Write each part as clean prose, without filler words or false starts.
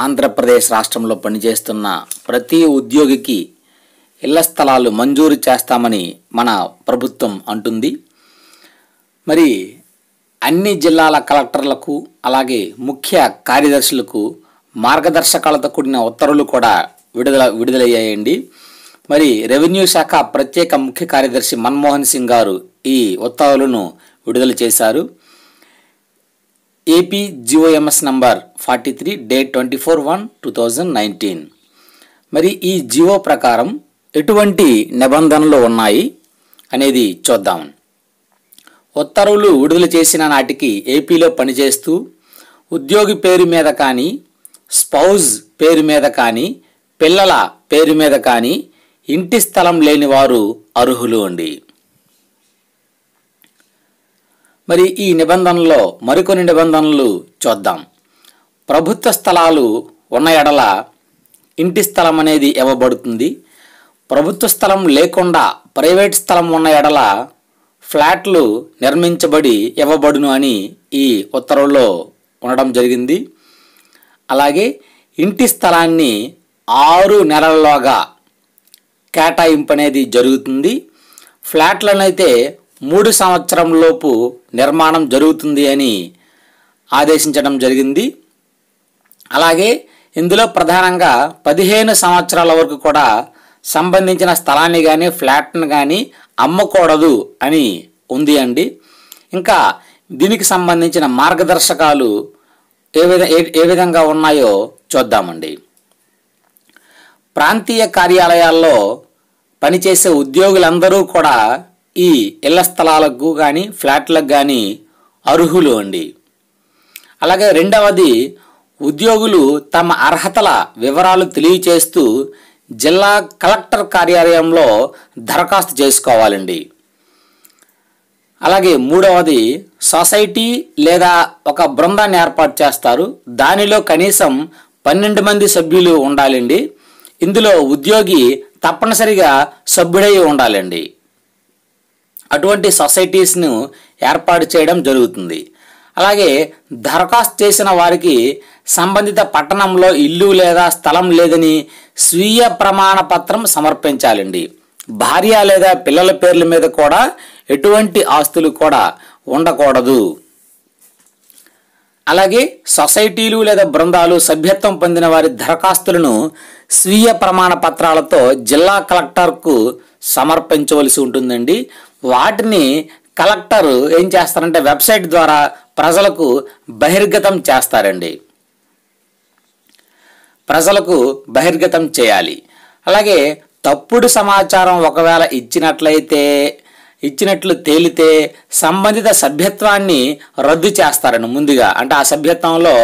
ఆంధ్రప్రదేశ్ రాష్ట్రంలో పనిచేస్తున్న ప్రతి ఉద్యోగికి ఇళ్ల స్థలాలు మంజూరు చేస్తామని మన ప్రభుత్వం అంటుంది. మరి అన్ని జిల్లాల కలెక్టర్లకు అలాగే ముఖ్య కార్యదర్శులకు మార్గదర్శకాలతో కూడిన ఉత్తర్వులు కూడా విడుదలయ్యాయండి. మరి రెవెన్యూ శాఖ ప్రత్యేక ముఖ్య కార్యదర్శి మన్మోహన్ సింగ్ గారు ఈ ఉత్తర్వులను విడుదల చేశారు. AP GOMS number 43 date 24/1/2019. మరి ఈ జిఓ ప్రకారం ఎటువంటి నిబంధనలు ఉన్నాయి అనేది చూద్దాం. ఉత్తర్వులు విడుదల చేసిన నాటికి ఏపీలో పనిచేస్తూ ఉద్యోగి పేరు మీద కానీ, స్పౌజ్ పేరు మీద కానీ, పిల్లల పేరు మీద కానీ ఇంటి స్థలం లేని వారు అర్హులు అండి. మరి ఈ నిబంధనలో మరికొన్ని నిబంధనలు చూద్దాం. ప్రభుత్వ స్థలాలు ఉన్న ఎడల ఇంటి స్థలం అనేది ఇవ్వబడుతుంది. ప్రభుత్వ స్థలం లేకుండా ప్రైవేట్ స్థలం ఉన్న ఎడల ఫ్లాట్లు నిర్మించబడి ఇవ్వబడును అని ఈ ఉత్తర్వుల్లో ఉండడం జరిగింది. అలాగే ఇంటి స్థలాన్ని 6 నెలల్లోగా కేటాయింపు అనేది జరుగుతుంది. ఫ్లాట్లనైతే 3 సంవత్సరంలోపు నిర్మాణం జరుగుతుంది అని ఆదేశించడం జరిగింది. అలాగే ఇందులో ప్రధానంగా 15 సంవత్సరాల వరకు కూడా సంబంధించిన స్థలాన్ని కానీ ఫ్లాట్ను కానీ అమ్మకూడదు అని ఉంది అండి. ఇంకా దీనికి సంబంధించిన మార్గదర్శకాలు ఏ విధంగా ఉన్నాయో చూద్దామండి. ప్రాంతీయ కార్యాలయాల్లో పనిచేసే ఉద్యోగులందరూ కూడా ఈ ఇళ్ల స్థలాలకు కానీ ఫ్లాట్లకు కానీ అర్హులు అండి. అలాగే రెండవది, ఉద్యోగులు తమ అర్హతల వివరాలు తెలియచేస్తూ జిల్లా కలెక్టర్ కార్యాలయంలో దరఖాస్తు చేసుకోవాలండి. అలాగే మూడవది, సొసైటీ లేదా ఒక బృందాన్ని ఏర్పాటు చేస్తారు. దానిలో కనీసం 12 మంది సభ్యులు ఉండాలండి. ఇందులో ఉద్యోగి తప్పనిసరిగా సభ్యుడై ఉండాలండి. అటువంటి సొసైటీస్ను ఏర్పాటు చేయడం జరుగుతుంది. అలాగే దరఖాస్తు చేసిన వారికి సంబంధిత పట్టణంలో ఇల్లు లేదా స్థలం లేదని స్వీయ ప్రమాణ పత్రం సమర్పించాలండి. భార్య లేదా పిల్లల పేర్ల మీద కూడా ఎటువంటి ఆస్తులు కూడా ఉండకూడదు. అలాగే సొసైటీలు లేదా బృందాలు సభ్యత్వం పొందిన వారి దరఖాస్తులను స్వీయ ప్రమాణ పత్రాలతో జిల్లా కలెక్టర్కు సమర్పించవలసి ఉంటుందండి. వాటిని కలెక్టర్ ఏం చేస్తారంటే వెబ్సైట్ ద్వారా ప్రజలకు బహిర్గతం చేస్తారండి. ప్రజలకు బహిర్గతం చేయాలి. అలాగే తప్పుడు సమాచారం ఒకవేళ ఇచ్చినట్లు తేలితే సంబంధిత సభ్యత్వాన్ని రద్దు చేస్తారండి ముందుగా. అంటే ఆ సభ్యత్వంలో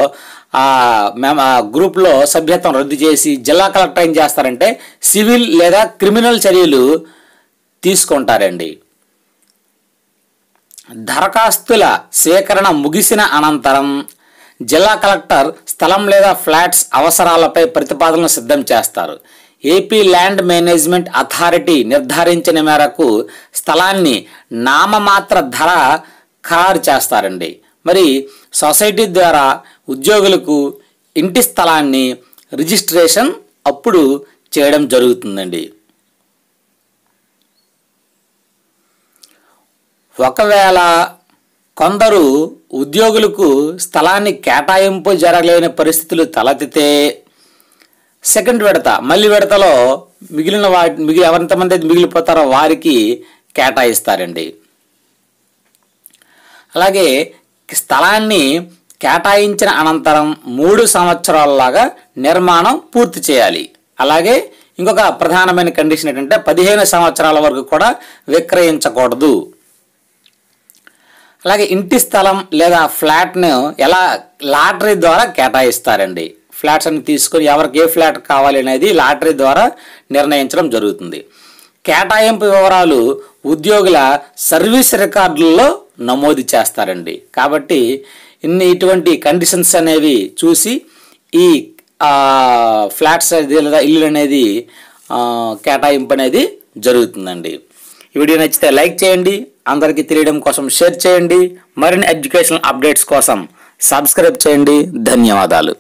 గ్రూప్లో సభ్యత్వం రద్దు చేసి జిల్లా కలెక్టర్ ఏం చేస్తారంటే సివిల్ లేదా క్రిమినల్ చర్యలు తీసుకుంటారండి. దరఖాస్తుల స్వీకరణ ముగిసిన అనంతరం జిల్లా కలెక్టర్ స్థలం లేదా ఫ్లాట్స్ అవసరాలపై ప్రతిపాదనలు సిద్ధం చేస్తారు. ఏపీ ల్యాండ్ మేనేజ్మెంట్ అథారిటీ నిర్ధారించిన మేరకు స్థలాన్ని నామమాత్ర ధర ఖరారు చేస్తారండి. మరి సొసైటీ ద్వారా ఉద్యోగులకు ఇంటి స్థలాన్ని రిజిస్ట్రేషన్ అప్పుడు చేయడం జరుగుతుందండి. ఒకవేళ కొందరు ఉద్యోగులకు స్థలాన్ని కేటాయింపు జరగలేని పరిస్థితులు తలెత్తితే సెకండ్ విడత మళ్ళీ విడతలో ఎవరెంతమంది అయితే మిగిలిపోతారో వారికి కేటాయిస్తారండి. అలాగే స్థలాన్ని కేటాయించిన అనంతరం 3 సంవత్సరాలలాగా నిర్మాణం పూర్తి చేయాలి. అలాగే ఇంకొక ప్రధానమైన కండిషన్ ఏంటంటే 15 సంవత్సరాల వరకు కూడా విక్రయించకూడదు. అలాగే ఇంటి స్థలం లేదా ఫ్లాట్ను ఎలా లాటరీ ద్వారా కేటాయిస్తారండి. ఫ్లాట్స్ అన్ని తీసుకొని ఎవరికి ఏ ఫ్లాట్ కావాలి అనేది లాటరీ ద్వారా నిర్ణయించడం జరుగుతుంది. కేటాయింపు వివరాలు ఉద్యోగుల సర్వీస్ రికార్డుల్లో నమోదు చేస్తారండి. కాబట్టి ఇటువంటి కండిషన్స్ అనేవి చూసి ఈ ఫ్లాట్స్ లేదా ఇల్లు అనేది కేటాయింపు అనేది జరుగుతుందండి. ఈ వీడియో నచ్చితే లైక్ చేయండి, అందరికీ తెలియడం కోసం షేర్ చేయండి. మరిన్ని ఎడ్యుకేషనల్ అప్డేట్స్ కోసం సబ్స్క్రైబ్ చేయండి. ధన్యవాదాలు.